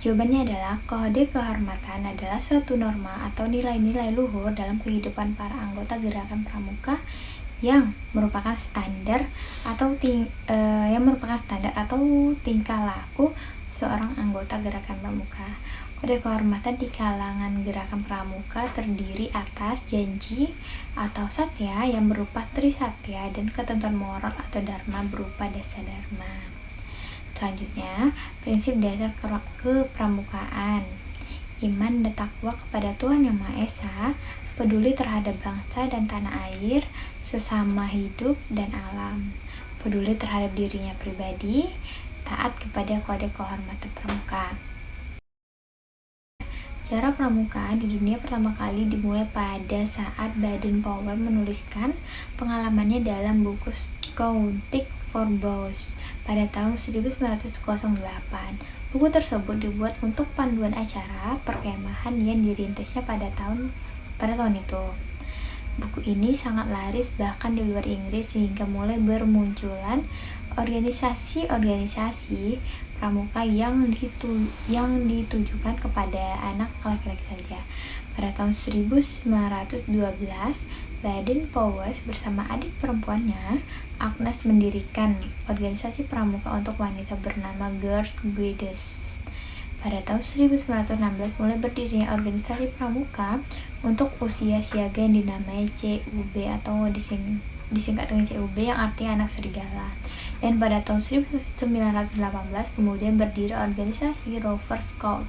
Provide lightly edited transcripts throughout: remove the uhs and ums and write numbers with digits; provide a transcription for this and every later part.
Jawabannya adalah kode kehormatan adalah suatu norma atau nilai-nilai luhur dalam kehidupan para anggota gerakan pramuka yang merupakan standar atau tingkah laku seorang anggota gerakan pramuka. Kode kehormatan di kalangan gerakan pramuka terdiri atas janji atau satya yang berupa trisatya dan ketentuan moral atau dharma berupa dasa dharma. Selanjutnya, prinsip dasar kepramukaan. Iman dan takwa kepada Tuhan Yang Maha Esa, peduli terhadap bangsa dan tanah air, sesama hidup dan alam, peduli terhadap dirinya pribadi, taat kepada kode kehormatan pramuka. Sejarah pramuka di dunia pertama kali dimulai pada saat Baden-Powell menuliskan pengalamannya dalam buku Scouting for Boys pada tahun 1908. Buku tersebut dibuat untuk panduan acara perkemahan yang dirintisnya pada tahun itu. Buku ini sangat laris bahkan di luar Inggris sehingga mulai bermunculan organisasi-organisasi pramuka yang ditujukan kepada anak laki-laki saja. Pada tahun 1912, Baden-Powell bersama adik perempuannya, Agnes, mendirikan organisasi pramuka untuk wanita bernama Girls Guides. Pada tahun 1916 mulai berdirinya organisasi pramuka untuk usia siaga yang dinamai CUB atau disingkat dengan CUB yang artinya anak serigala. Dan pada tahun 1918 kemudian berdiri organisasi Rover Scout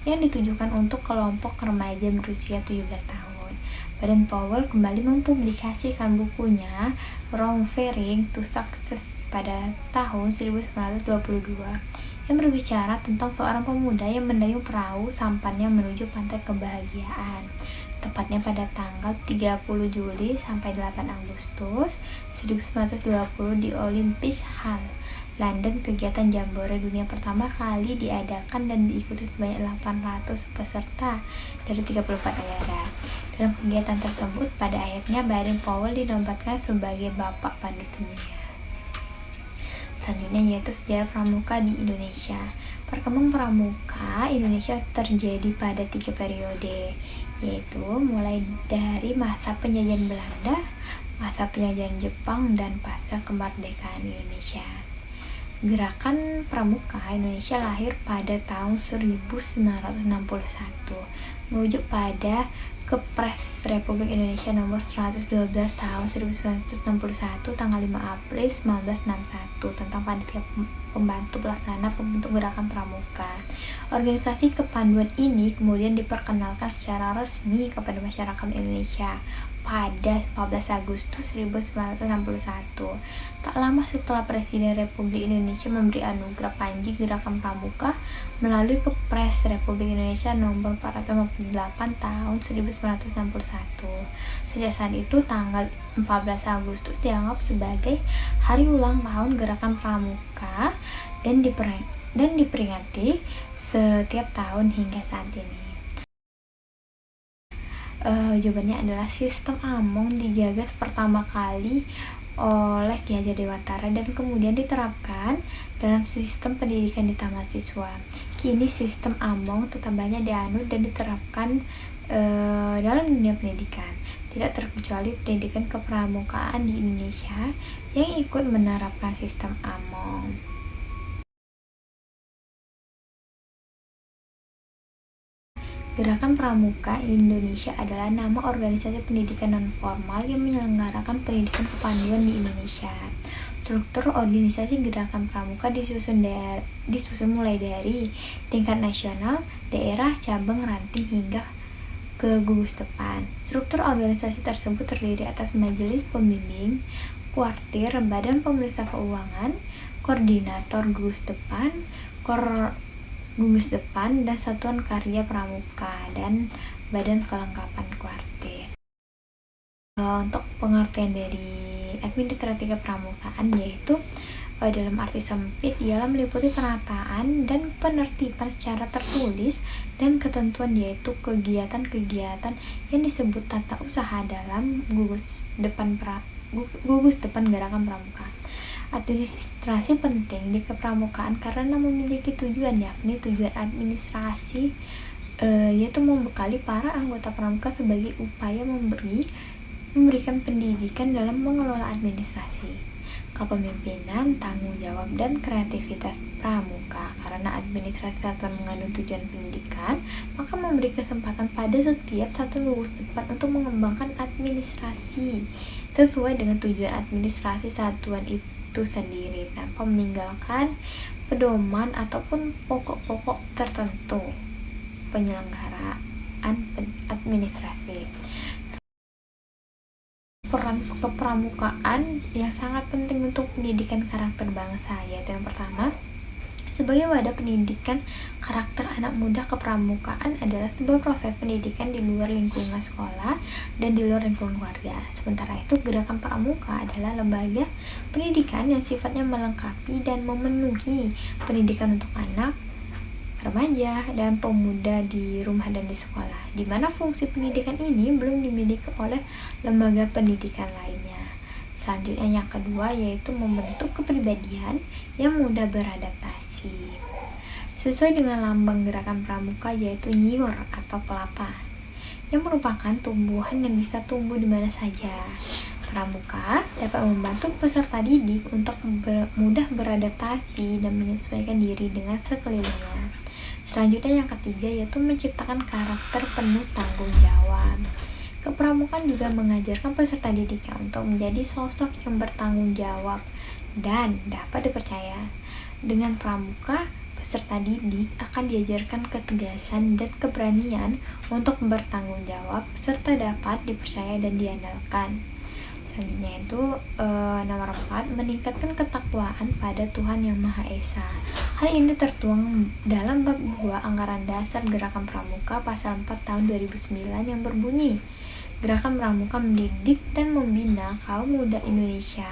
yang ditujukan untuk kelompok remaja berusia 17 tahun. Baden-Powell kembali mempublikasikan bukunya Rompering to Success pada tahun 1922 yang berbicara tentang seorang pemuda yang mendayung perahu sampannya menuju pantai kebahagiaan, tepatnya pada tanggal 30 Juli sampai 8 Agustus 1920 di Olympic Hall, London. Kegiatan Jambore dunia pertama kali diadakan dan diikuti sebanyak 800 peserta dari 34 negara. Dalam kegiatan tersebut, pada akhirnya Baden-Powell dinobatkan sebagai Bapak Pandu Dunia. Selanjutnya yaitu sejarah pramuka di Indonesia. Perkembangan pramuka Indonesia terjadi pada 3 periode, yaitu mulai dari masa penjajahan Belanda, masa penjajahan Jepang, dan pasca kemerdekaan Indonesia. Gerakan pramuka Indonesia lahir pada tahun 1961, merujuk pada Kepres Republik Indonesia nomor 112 tahun 1961 tanggal 5 April 1961 tentang panitia pembantu pelaksana pembentuk gerakan pramuka. Organisasi kepanduan ini kemudian diperkenalkan secara resmi kepada masyarakat Indonesia pada 14 Agustus 1961. Tak lama setelah Presiden Republik Indonesia memberi anugerah Panji Gerakan Pramuka melalui Kepres Republik Indonesia nomor 458 tahun 1961. Sejak saat itu tanggal 14 Agustus dianggap sebagai hari ulang tahun Gerakan Pramuka dan diperingati setiap tahun hingga saat ini. Jawabannya adalah sistem Among digagas pertama kali oleh Ki Hajar Dewantara dan kemudian diterapkan dalam sistem pendidikan di taman siswa. Kini sistem Among tetap banyak dianut dan diterapkan dalam dunia pendidikan, tidak terkecuali pendidikan kepramukaan di Indonesia yang ikut menerapkan sistem Among. Gerakan Pramuka Indonesia adalah nama organisasi pendidikan non-formal yang menyelenggarakan pendidikan kepanduan di Indonesia. Struktur organisasi Gerakan Pramuka disusun mulai dari tingkat nasional, daerah, cabang, ranting, hingga ke gugus depan. Struktur organisasi tersebut terdiri atas majelis pembimbing, kuartir, badan pemeriksa keuangan, koordinator gugus depan, dan satuan karya pramuka dan badan kelengkapan kuartir. Untuk pengertian dari administratif pramukaan yaitu dalam arti sempit ialah meliputi penataan dan penertiban secara tertulis dan ketentuan yaitu kegiatan-kegiatan yang disebut tata usaha dalam gugus depan gerakan pramuka. Administrasi penting di kepramukaan karena memiliki tujuan, yakni tujuan administrasi, yaitu membekali para anggota pramuka sebagai upaya memberikan pendidikan dalam mengelola administrasi, kepemimpinan, tanggung jawab, dan kreativitas pramuka. Karena administrasi akan mengandung tujuan pendidikan, maka memberi kesempatan pada setiap satu lulus cepat untuk mengembangkan administrasi sesuai dengan tujuan administrasi satuan itu sendiri, tanpa meninggalkan pedoman ataupun pokok-pokok tertentu penyelenggaraan administrasi. Peran kepramukaan yang sangat penting untuk pendidikan karakter bangsa, yaitu yang pertama, sebagai wadah pendidikan karakter anak muda, kepramukaan adalah sebuah proses pendidikan di luar lingkungan sekolah dan di luar lingkungan keluarga. Sementara itu, gerakan pramuka adalah lembaga pendidikan yang sifatnya melengkapi dan memenuhi pendidikan untuk anak, remaja, dan pemuda di rumah dan di sekolah, di mana fungsi pendidikan ini belum dimiliki oleh lembaga pendidikan lainnya. Selanjutnya yang kedua, yaitu membentuk kepribadian yang mudah beradaptasi. Sesuai dengan lambang gerakan pramuka, yaitu nyiur atau kelapa, yang merupakan tumbuhan yang bisa tumbuh di mana saja. Pramuka dapat membantu peserta didik untuk mudah beradaptasi dan menyesuaikan diri dengan sekelilingnya. Selanjutnya yang ketiga, yaitu menciptakan karakter penuh tanggung jawab. Kepramukaan juga mengajarkan peserta didiknya untuk menjadi sosok yang bertanggung jawab dan dapat dipercaya. Dengan pramuka, peserta didik akan diajarkan ketegasan dan keberanian untuk bertanggung jawab serta dapat dipercaya dan diandalkan. Selanjutnya itu nomor 4, meningkatkan ketakwaan pada Tuhan Yang Maha Esa. Hal ini tertuang dalam bab 2 Anggaran Dasar Gerakan Pramuka pasal 4 tahun 2009 yang berbunyi, Gerakan Pramuka mendidik dan membina kaum muda Indonesia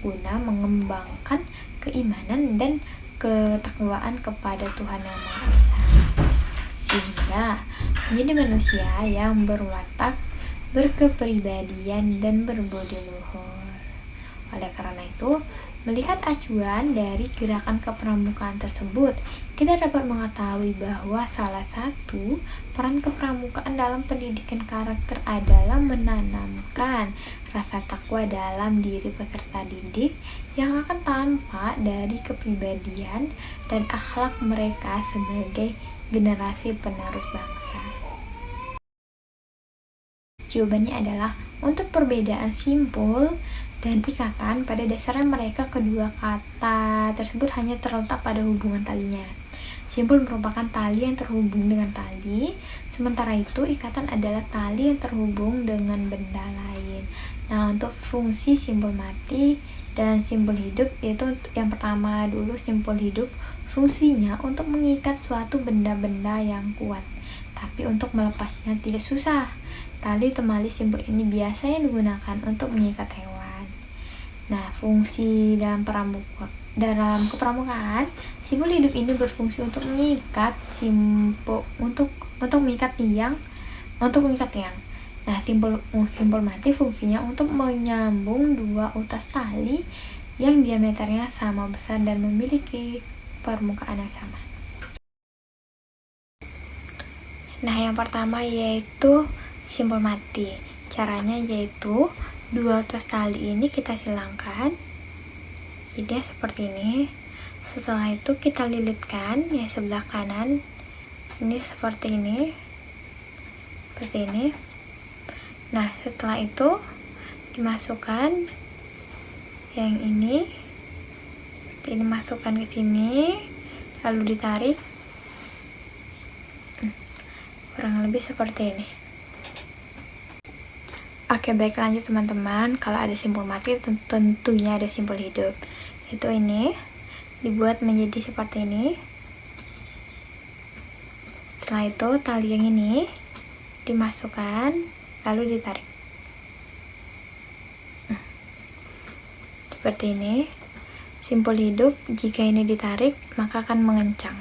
guna mengembangkan keimanan dan ketakwaan kepada Tuhan Yang Maha Esa, sehingga menjadi manusia yang berwatak, berkepribadian, dan berbudi luhur. Oleh karena itu, melihat acuan dari gerakan kepramukaan tersebut, kita dapat mengetahui bahwa salah satu peran kepramukaan dalam pendidikan karakter adalah menanamkan rasa takwa dalam diri peserta didik yang akan tampak dari kepribadian dan akhlak mereka sebagai generasi penerus bangsa. Jawabannya adalah untuk perbedaan simpul dan ikatan, pada dasarnya mereka kedua kata tersebut hanya terletak pada hubungan talinya. Simpul merupakan tali yang terhubung dengan tali, sementara itu ikatan adalah tali yang terhubung dengan benda lain. Nah, untuk fungsi simpul mati dan simpul hidup, yaitu yang pertama dulu simpul hidup, fungsinya untuk mengikat suatu benda-benda yang kuat, tapi untuk melepasnya tidak susah. Tali temali simpul ini biasanya digunakan untuk mengikat hewan. Nah, fungsi dalam kepramukaan, simpul hidup ini berfungsi untuk mengikat untuk mengikat tiang. Nah, simpul mati fungsinya untuk menyambung dua utas tali yang diameternya sama besar dan memiliki permukaan yang sama. Nah, yang pertama yaitu simpul mati. Caranya yaitu dua utas tali ini kita silangkan, jadi seperti ini. Setelah itu kita lilitkan ya sebelah kanan, ini seperti ini, seperti ini. Nah, setelah itu dimasukkan yang ini masukkan ke sini, lalu ditarik, kurang lebih seperti ini. Oke, baik, lanjut teman-teman. Kalau ada simpul mati, tentunya ada simpul hidup. Itu ini dibuat menjadi seperti ini. Setelah itu tali yang ini dimasukkan, lalu ditarik seperti ini. Simpul hidup, jika ini ditarik maka akan mengencang.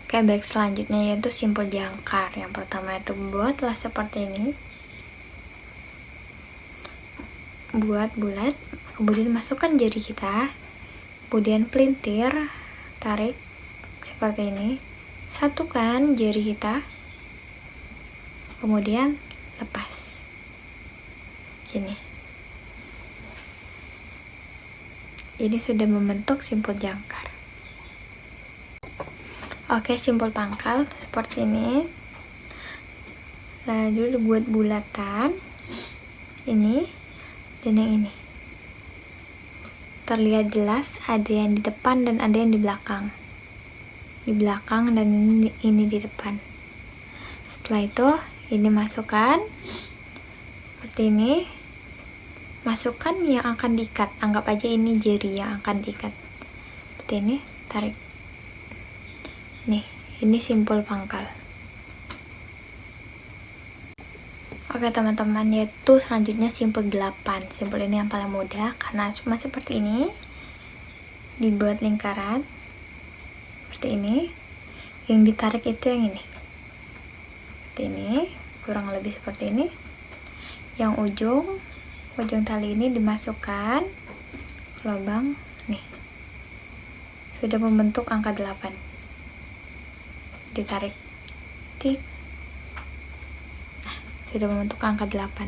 Oke, baik, selanjutnya yaitu simpul jangkar. Yang pertama itu buatlah seperti ini. buat bulat, kemudian masukkan jari kita, kemudian pelintir, tarik seperti ini, satukan jari kita, kemudian lepas gini. Ini sudah membentuk simpul jangkar. Oke, simpul pangkal seperti ini. Lalu buat bulatan ini dan yang ini. Terlihat jelas ada yang di depan dan ada yang di belakang. Di belakang dan ini di depan. Setelah itu ini masukkan seperti ini. Masukkan yang akan diikat. Anggap aja ini jari yang akan diikat. Seperti ini, tarik. Nih, ini simpul pangkal. Oke teman-teman, yaitu selanjutnya simpul 8. Simpul ini yang paling mudah karena cuma seperti ini. Dibuat lingkaran seperti ini. Yang ditarik itu yang ini. Seperti ini, kurang lebih seperti ini. Yang ujung tali ini dimasukkan ke lubang nih. Sudah membentuk angka 8. Ditarik. Tik. Sudah membentuk angka 8.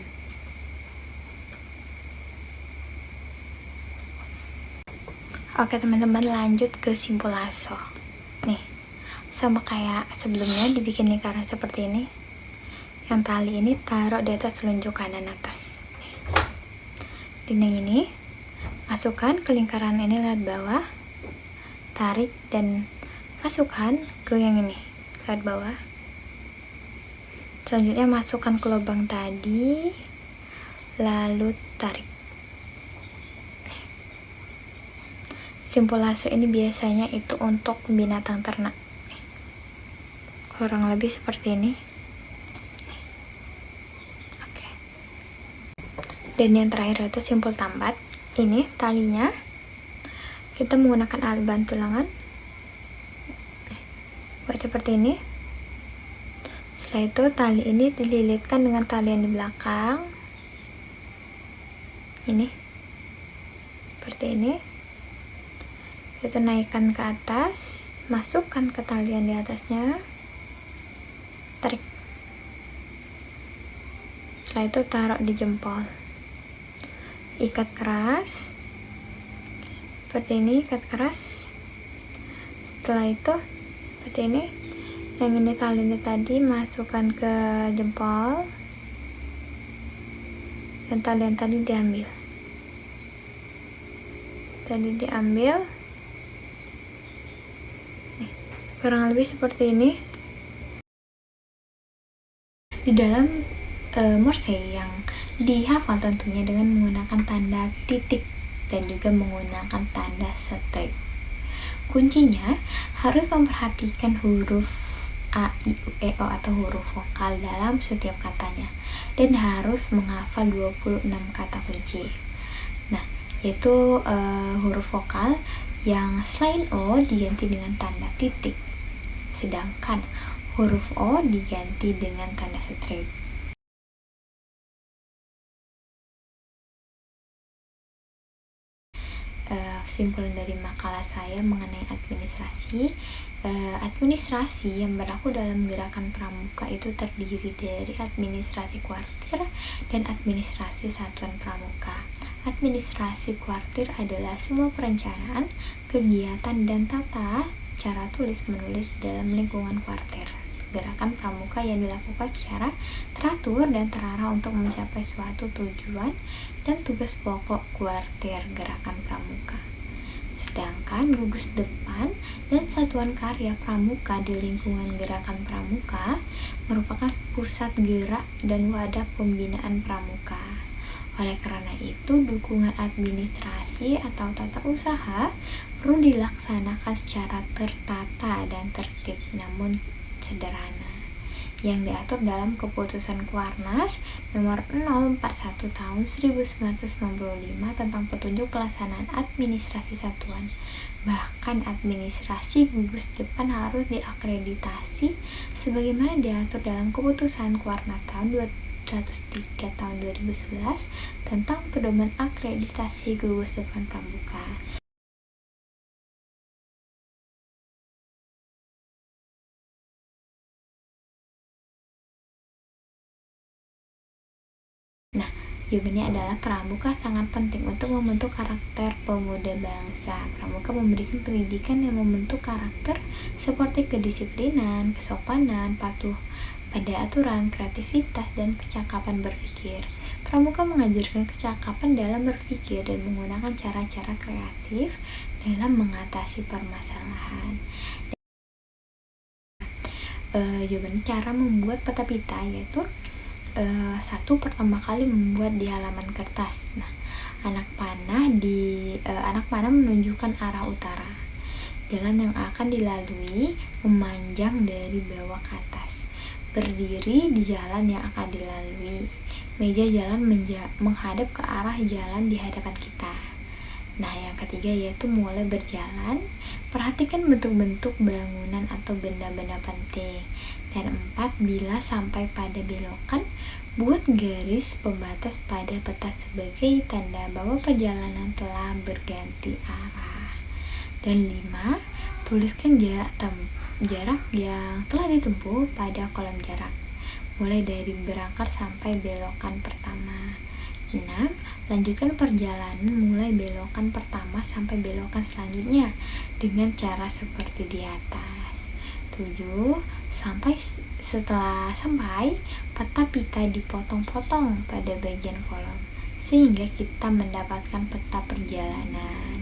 Oke teman-teman, lanjut ke simpul lasso. Nih, sama kayak sebelumnya, dibikin lingkaran seperti ini. Yang tali ini taruh di atas telunjuk kanan atas. Nih. Dan yang ini masukkan ke lingkaran ini lewat bawah, tarik dan masukkan ke yang ini lewat bawah. Selanjutnya masukkan ke lubang tadi, lalu tarik. Simpul lasso ini biasanya itu untuk binatang ternak. Kurang lebih seperti ini. Oke. Dan yang terakhir itu simpul tambat. Ini talinya kita menggunakan alat bantu lengan. Buat seperti ini. Setelah itu tali ini dililitkan dengan tali yang di belakang. Ini. Seperti ini. Kita naikkan ke atas, masukkan ke tali yang di atasnya. Tarik. Setelah itu taruh di jempol. Ikat keras. Seperti ini, ikat keras. Setelah itu seperti ini. Yang ini talinya tadi masukkan ke jempol, dan tali yang tadi diambil. Tadi diambil. Nih, kurang lebih seperti ini. Di dalam Morse yang dihafal tentunya dengan menggunakan tanda titik dan juga menggunakan tanda strike. Kuncinya harus memperhatikan huruf A, I, U, E, O atau huruf vokal dalam setiap katanya, dan harus menghafal 26 kata kunci. Nah, yaitu huruf vokal yang selain O diganti dengan tanda titik, sedangkan huruf O diganti dengan tanda strip. Kesimpulan dari makalah saya mengenai administrasi. Administrasi yang berlaku dalam gerakan pramuka itu terdiri dari administrasi kuartir dan administrasi satuan pramuka. Administrasi kuartir adalah semua perencanaan, kegiatan, dan tata cara tulis-menulis dalam lingkungan kuartir. Gerakan pramuka yang dilakukan secara teratur dan terarah untuk mencapai suatu tujuan dan tugas pokok kuartir gerakan pramuka. Sedangkan gugus depan dan satuan karya pramuka di lingkungan gerakan pramuka merupakan pusat gerak dan wadah pembinaan pramuka. Oleh karena itu, dukungan administrasi atau tata usaha perlu dilaksanakan secara tertata dan tertib, namun sederhana, yang diatur dalam Keputusan Kuarnas nomor 041 tahun 1995 tentang petunjuk pelaksanaan administrasi satuan. Bahkan administrasi gugus depan harus diakreditasi sebagaimana diatur dalam Keputusan Kuarnas tahun 103 tahun 2011 tentang pedoman akreditasi gugus depan pramuka. Nah, jawabannya adalah pramuka sangat penting untuk membentuk karakter pemuda bangsa. Pramuka memberikan pendidikan yang membentuk karakter seperti kedisiplinan, kesopanan, patuh pada aturan, kreativitas, dan kecakapan berpikir. Pramuka mengajarkan kecakapan dalam berpikir dan menggunakan cara-cara kreatif dalam mengatasi permasalahan. Jawaban cara membuat peta pita yaitu satu, pertama kali membuat di halaman kertas. Nah, anak panah menunjukkan arah utara. Jalan yang akan dilalui memanjang dari bawah ke atas. Berdiri di jalan yang akan dilalui. Meja jalan menghadap ke arah jalan di hadapan kita. Nah, yang ketiga yaitu mulai berjalan. Perhatikan bentuk-bentuk bangunan atau benda-benda penting. Dan 4, bila sampai pada belokan, buat garis pembatas pada peta sebagai tanda bahwa perjalanan telah berganti arah. Dan 5, tuliskan jarak yang telah ditempuh pada kolom jarak, mulai dari berangkat sampai belokan pertama. 6, lanjutkan perjalanan mulai belokan pertama sampai belokan selanjutnya dengan cara seperti di atas. 7, setelah sampai, peta pita dipotong-potong pada bagian kolom sehingga kita mendapatkan peta perjalanan.